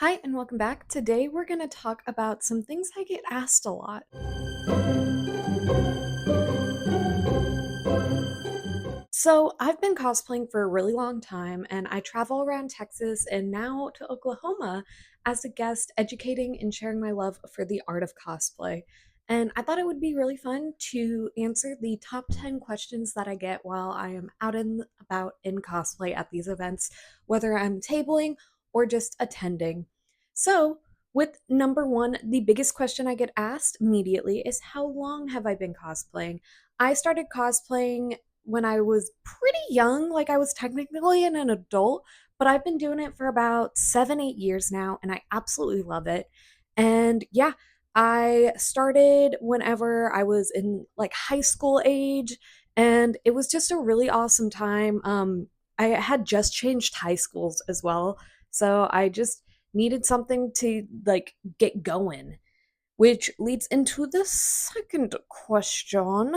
Hi, and welcome back. Today we're going to talk about some things I get asked a lot. So, I've been cosplaying for a really long time, and I travel around Texas and now to Oklahoma as a guest, educating and sharing my love for the art of cosplay. And I thought it would be really fun to answer the top 10 questions that I get while I am out and about in cosplay at these events, whether I'm tabling or just attending. So, with number one, the biggest question I get asked immediately is how long have I been cosplaying? I started cosplaying when I was pretty young, like I was technically an adult, but I've been doing it for about 7, 8 years now, and I absolutely love it. And yeah, I started whenever I was in like high school age, and it was just a really awesome time. I had just changed high schools as well, so I just needed something to like get going. Which leads into the second question.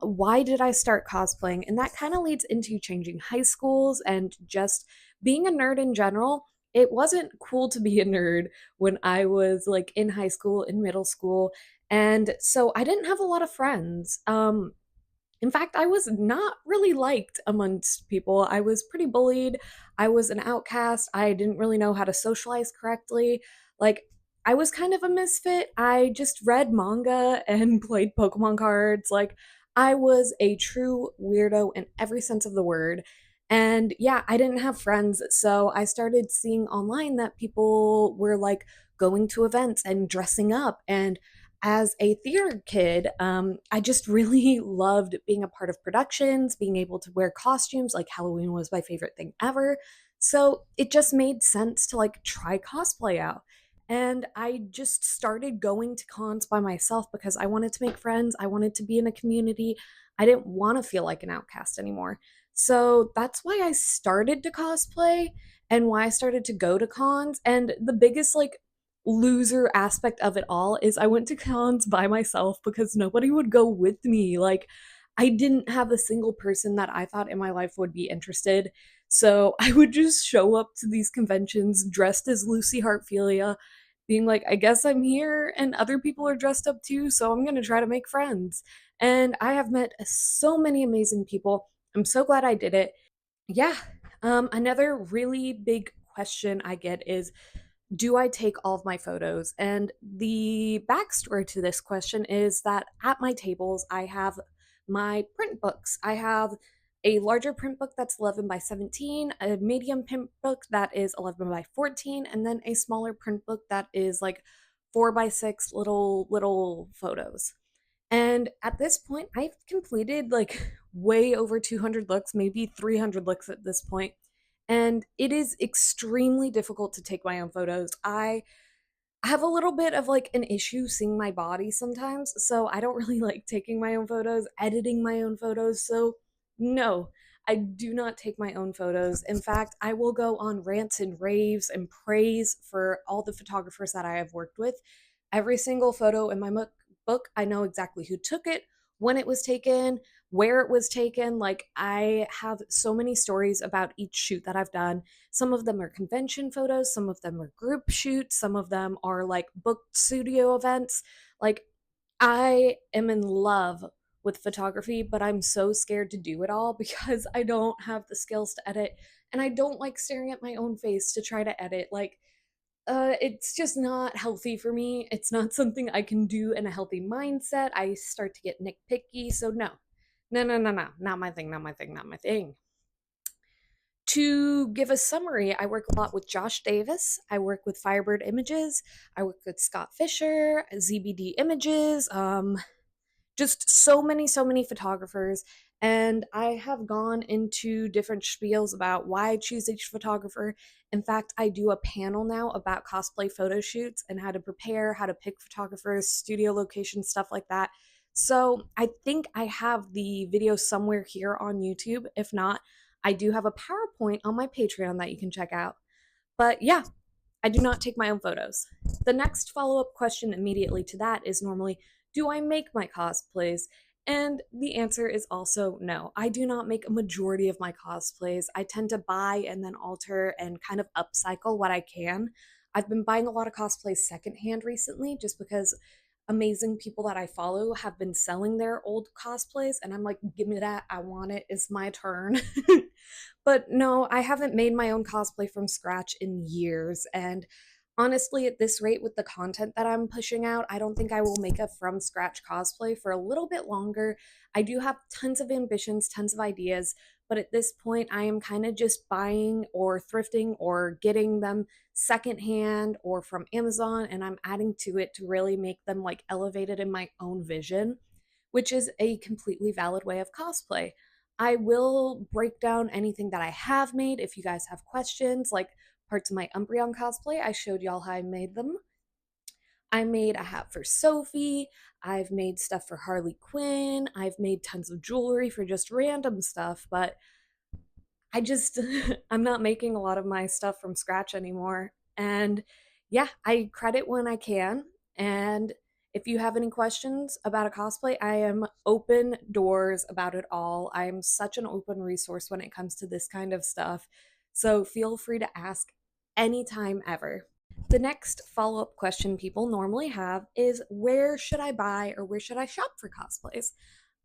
Why did I start cosplaying? And that kind of leads into changing high schools and just being a nerd in general. It wasn't cool to be a nerd when I was like in high school, in middle school. And so I didn't have a lot of friends. In fact, I was not really liked amongst people. I was pretty bullied. I was an outcast. I didn't really know how to socialize correctly. Like, I was kind of a misfit. I just read manga and played Pokemon cards. Like, I was a true weirdo in every sense of the word. And yeah, I didn't have friends. So I started seeing online that people were like going to events and dressing up. And as a theater kid, I just really loved being a part of productions, being able to wear costumes. Like Halloween was my favorite thing ever. So it just made sense to like try cosplay out. And I just started going to cons by myself because I wanted to make friends. I wanted to be in a community. I didn't want to feel like an outcast anymore. So that's why I started to cosplay and why I started to go to cons. And the biggest like loser aspect of it all is I went to cons by myself because nobody would go with me. Like, I didn't have a single person that I thought in my life would be interested. So I would just show up to these conventions dressed as Lucy Hartfilia, being like, I guess I'm here and other people are dressed up too, so I'm gonna try to make friends. And I have met so many amazing people. I'm so glad I did it. Yeah. Another really big question I get is, do I take all of my photos? And the backstory to this question is that at my tables, I have my print books. I have a larger print book that's 11 by 17, a medium print book that is 11 by 14, and then a smaller print book that is like 4 by 6 little photos. And at this point, I've completed like way over 200 looks, maybe 300 looks at this point. And it is extremely difficult to take my own photos. I have a little bit of like an issue seeing my body sometimes, so I don't really like taking my own photos, editing my own photos. So, no, I do not take my own photos. In fact, I will go on rants and raves and praise for all the photographers that I have worked with. Every single photo in my book, I know exactly who took it, when it was taken, where it was taken. Like, I have so many stories about each shoot that I've done. Some of them are convention photos, some of them are group shoots, some of them are like booked studio events. Like, I am in love with photography, but I'm so scared to do it all because I don't have the skills to edit, and I don't like staring at my own face to try to edit. Like, it's just not healthy for me. It's not something I can do in a healthy mindset. I start to get nitpicky, so no. No, no, no, no. Not my thing, not my thing, not my thing. To give a summary, I work a lot with Josh Davis. I work with Firebird Images. I work with Scott Fisher, ZBD Images, just so many photographers. And I have gone into different spiels about why I choose each photographer. In fact, I do a panel now about cosplay photo shoots and how to prepare, how to pick photographers, studio locations, stuff like that. So I think I have the video somewhere here on YouTube. If not, I do have a PowerPoint on my Patreon that you can check out. But yeah, I do not take my own photos. The next follow up question immediately to that is normally, do I make my cosplays? And the answer is also no. I do not make a majority of my cosplays. I tend to buy and then alter and kind of upcycle what I can. I've been buying a lot of cosplays secondhand recently just because amazing people that I follow have been selling their old cosplays, and I'm like, give me that. I want it. It's my turn. But no, I haven't made my own cosplay from scratch in years. And honestly, at this rate, with the content that I'm pushing out, I don't think I will make a from scratch cosplay for a little bit longer. I do have tons of ambitions, tons of ideas, but at this point, I am kind of just buying or thrifting or getting them secondhand or from Amazon, and I'm adding to it to really make them like elevated in my own vision, which is a completely valid way of cosplay. I will break down anything that I have made if you guys have questions, like parts of my Umbreon cosplay. I showed y'all how I made them. I made a hat for Sophie. I've made stuff for Harley Quinn. I've made tons of jewelry for just random stuff, but I just I'm not making a lot of my stuff from scratch anymore. And yeah, I credit when I can. And if you have any questions about a cosplay, I am open doors about it all. I am such an open resource when it comes to this kind of stuff. So feel free to ask anytime ever. The next follow up question people normally have is, where should I buy or where should I shop for cosplays?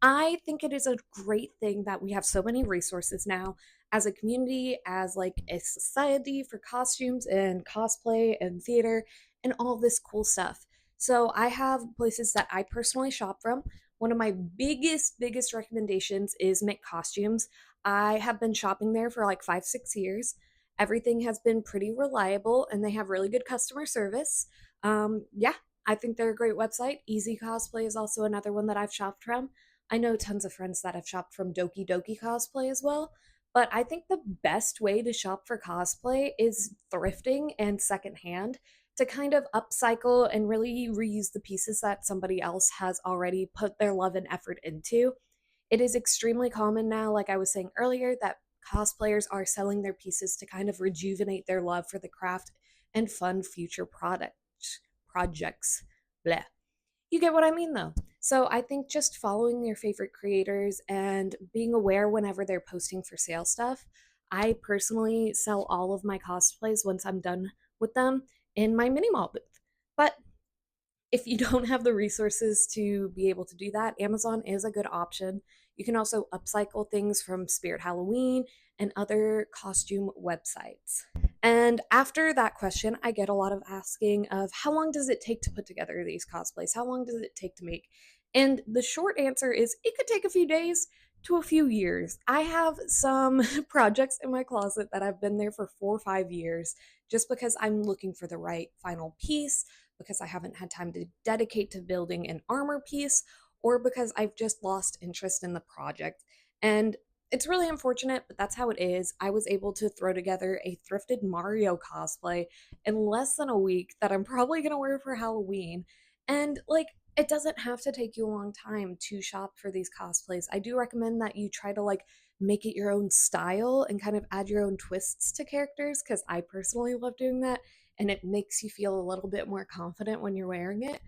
I think it is a great thing that we have so many resources now as a community, as like a society for costumes and cosplay and theater and all this cool stuff. So I have places that I personally shop from. One of my biggest recommendations is Make Costumes. I have been shopping there for like 5, 6 years. Everything has been pretty reliable and they have really good customer service. Yeah, I think they're a great website. Easy Cosplay is also another one that I've shopped from. I know tons of friends that have shopped from Doki Doki Cosplay as well. But I think the best way to shop for cosplay is thrifting and secondhand to kind of upcycle and really reuse the pieces that somebody else has already put their love and effort into. It is extremely common now, like I was saying earlier, that cosplayers are selling their pieces to kind of rejuvenate their love for the craft and fund future projects. Bleh. You get what I mean, though. So I think just following your favorite creators and being aware whenever they're posting for sale stuff. I personally sell all of my cosplays once I'm done with them in my mini mall booth. But if you don't have the resources to be able to do that, Amazon is a good option. You can also upcycle things from Spirit Halloween and other costume websites. And after that question, I get a lot of asking of how long does it take to put together these cosplays? How long does it take to make? And the short answer is it could take a few days to a few years. I have some projects in my closet that have been there for 4 or 5 years just because I'm looking for the right final piece, because I haven't had time to dedicate to building an armor piece, or because I've just lost interest in the project. And it's really unfortunate, but that's how it is. I was able to throw together a thrifted Mario cosplay in less than a week that I'm probably going to wear for Halloween. And like, it doesn't have to take you a long time to shop for these cosplays. I do recommend that you try to like make it your own style and kind of add your own twists to characters, because I personally love doing that and it makes you feel a little bit more confident when you're wearing it.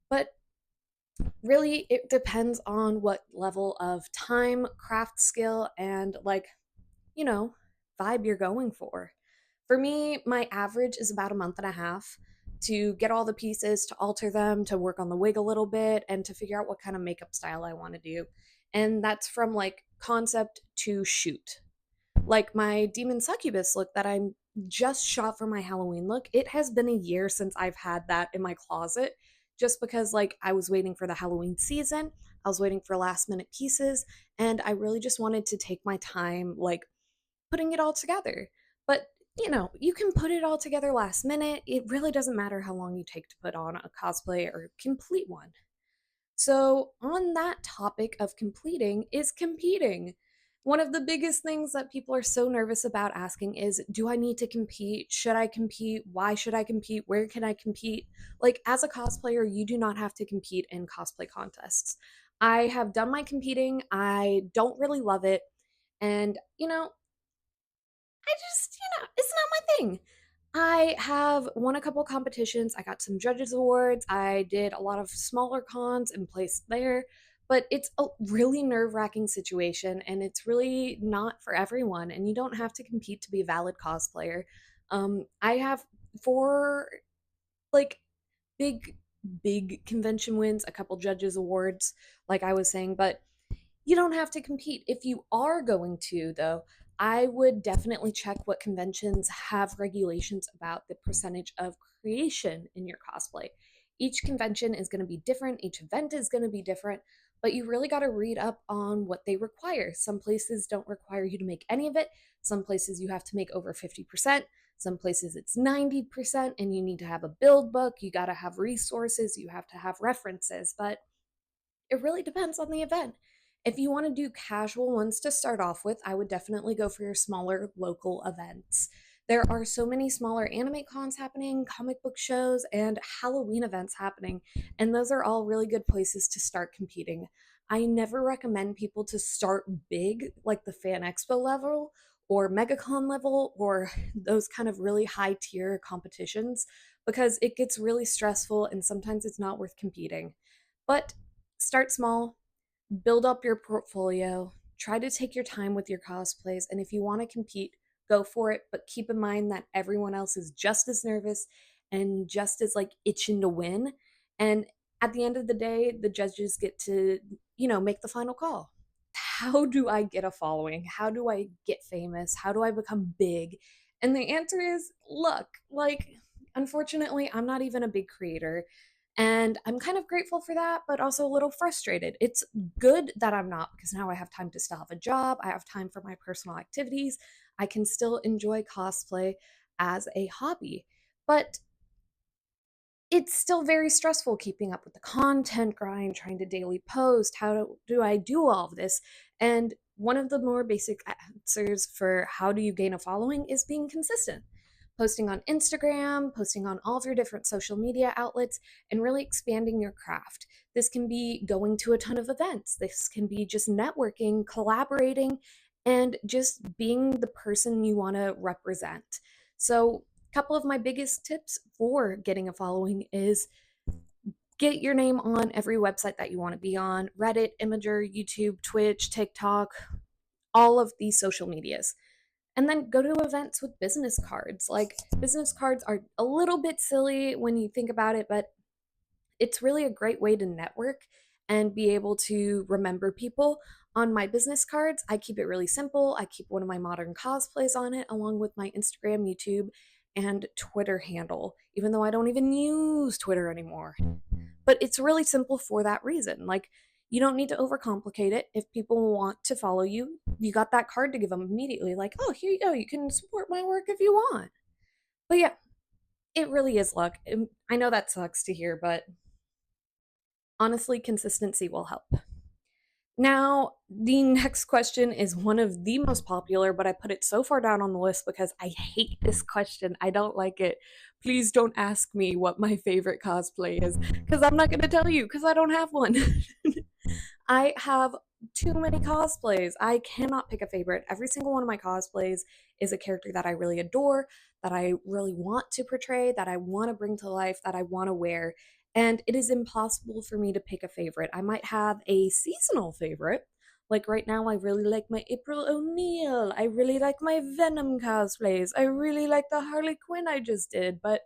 But really, it depends on what level of time, craft skill, and like, you know, vibe you're going for. For me, my average is about a month and a half to get all the pieces, to alter them, to work on the wig a little bit, and to figure out what kind of makeup style I want to do. And that's from like concept to shoot. Like my demon succubus look that I'm just shot for my Halloween look, it has been a year since I've had that in my closet, just because like I was waiting for the Halloween season, I was waiting for last minute pieces, and I really just wanted to take my time like putting it all together. But you can put it all together last minute. It really doesn't matter how long you take to put on a cosplay or complete one. So, on that topic of completing is competing. One of the biggest things that people are so nervous about asking is, do I need to compete? Should I compete? Why should I compete? Where can I compete? Like, as a cosplayer, you do not have to compete in cosplay contests. I have done my competing, I don't really love it. And, it's not my thing. I have won a couple competitions. I got some judges awards. I did a lot of smaller cons and placed there, but it's a really nerve-wracking situation and it's really not for everyone, and you don't have to compete to be a valid cosplayer. I have for like big, big convention wins, a couple judges awards, like I was saying, but you don't have to compete. If you are going to, though, I would definitely check what conventions have regulations about the percentage of creation in your cosplay. Each convention is going to be different, each event is going to be different, but you really got to read up on what they require. Some places don't require you to make any of it, some places you have to make over 50%. Some places it's 90%, and you need to have a build book, you got to have resources, you have to have references. But it really depends on the event. If you want to do casual ones to start off with, I would definitely go for your smaller local events. There are so many smaller anime cons happening, comic book shows, and Halloween events happening, and those are all really good places to start competing. I never recommend people to start big, like the Fan Expo level or MegaCon level or those kind of really high tier competitions, because it gets really stressful and sometimes it's not worth competing. But start small, build up your portfolio, try to take your time with your cosplays, and if you want to compete, go for it, but keep in mind that everyone else is just as nervous and just as like itching to win. And at the end of the day, the judges get to, make the final call. How do I get a following? How do I get famous? How do I become big? And the answer is look, like, unfortunately, I'm not even a big creator. And I'm kind of grateful for that, but also a little frustrated. It's good that I'm not, because now I have time to still have a job. I have time for my personal activities. I can still enjoy cosplay as a hobby. But it's still very stressful keeping up with the content grind, trying to daily post. How do I do all of this? And one of the more basic answers for how do you gain a following is being consistent. Posting on Instagram, posting on all of your different social media outlets, and really expanding your craft. This can be going to a ton of events. This can be just networking, collaborating, and just being the person you want to represent. So, couple of my biggest tips for getting a following is get your name on every website that you want to be on: Reddit, Imager, YouTube, Twitch, TikTok, all of these social medias. And then go to events with business cards. Like, business cards are a little bit silly when you think about it, but it's really a great way to network and be able to remember people. On my business cards, I keep it really simple. I keep one of my modern cosplays on it, along with my Instagram, YouTube, and Twitter handle, even though I don't even use Twitter anymore. But it's really simple for that reason. Like, you don't need to overcomplicate it. If people want to follow you, you got that card to give them immediately. Like, oh, here you go. You can support my work if you want. But yeah, it really is luck. I know that sucks to hear, but honestly, consistency will help. Now, the next question is one of the most popular, but I put it so far down on the list because I hate this question. I don't like it. Please don't ask me what my favorite cosplay is, because I'm not going to tell you, because I don't have one. I have too many cosplays. I cannot pick a favorite. Every single one of my cosplays is a character that I really adore, that I really want to portray, that I want to bring to life, that I want to wear. And it is impossible for me to pick a favorite. I might have a seasonal favorite. Like right now, I really like my April O'Neil. I really like my Venom cosplays. I really like the Harley Quinn I just did. But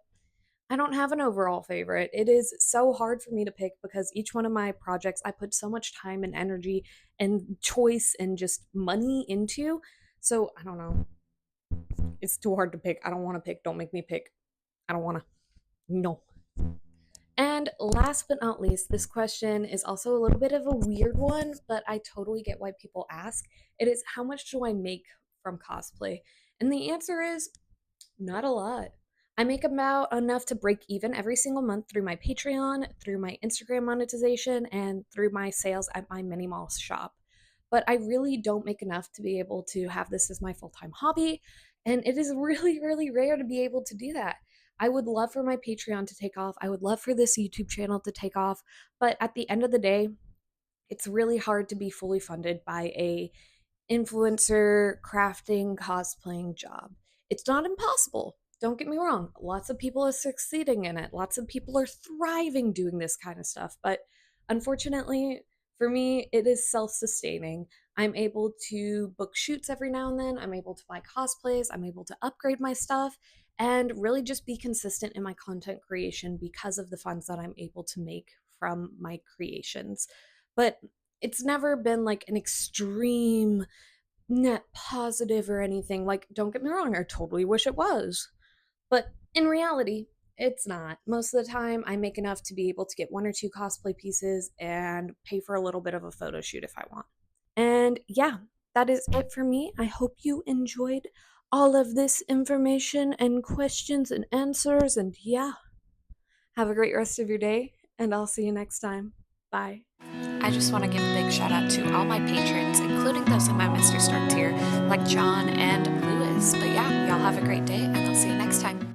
I don't have an overall favorite. It is so hard for me to pick because each one of my projects I put so much time and energy and choice and just money into. So I don't know. It's too hard to pick. I don't want to pick. Don't make me pick. I don't want to. No. And last but not least, this question is also a little bit of a weird one, but I totally get why people ask. It is, how much do I make from cosplay? And the answer is not a lot. I make about enough to break even every single month through my Patreon, through my Instagram monetization, and through my sales at my mini mall shop. But I really don't make enough to be able to have this as my full time hobby. And it is really, really rare to be able to do that. I would love for my Patreon to take off. I would love for this YouTube channel to take off. But at the end of the day, it's really hard to be fully funded by a influencer crafting cosplaying job. It's not impossible. Don't get me wrong. Lots of people are succeeding in it. Lots of people are thriving doing this kind of stuff. But unfortunately, for me, it is self sustaining. I'm able to book shoots every now and then. I'm able to buy cosplays. I'm able to upgrade my stuff. and really just be consistent in my content creation because of the funds that I'm able to make from my creations. But it's never been like an extreme net positive or anything. Like, don't get me wrong, I totally wish it was. But in reality, it's not. Most of the time, I make enough to be able to get one or two cosplay pieces and pay for a little bit of a photo shoot if I want. And yeah, that is it for me. I hope you enjoyed all of this information and questions and answers. And yeah, have a great rest of your day, and I'll see you next time. Bye. I just want to give a big shout out to all my patrons, including those in my Mr. Stark tier, like John and Lewis. But yeah, y'all have a great day, and I'll see you next time.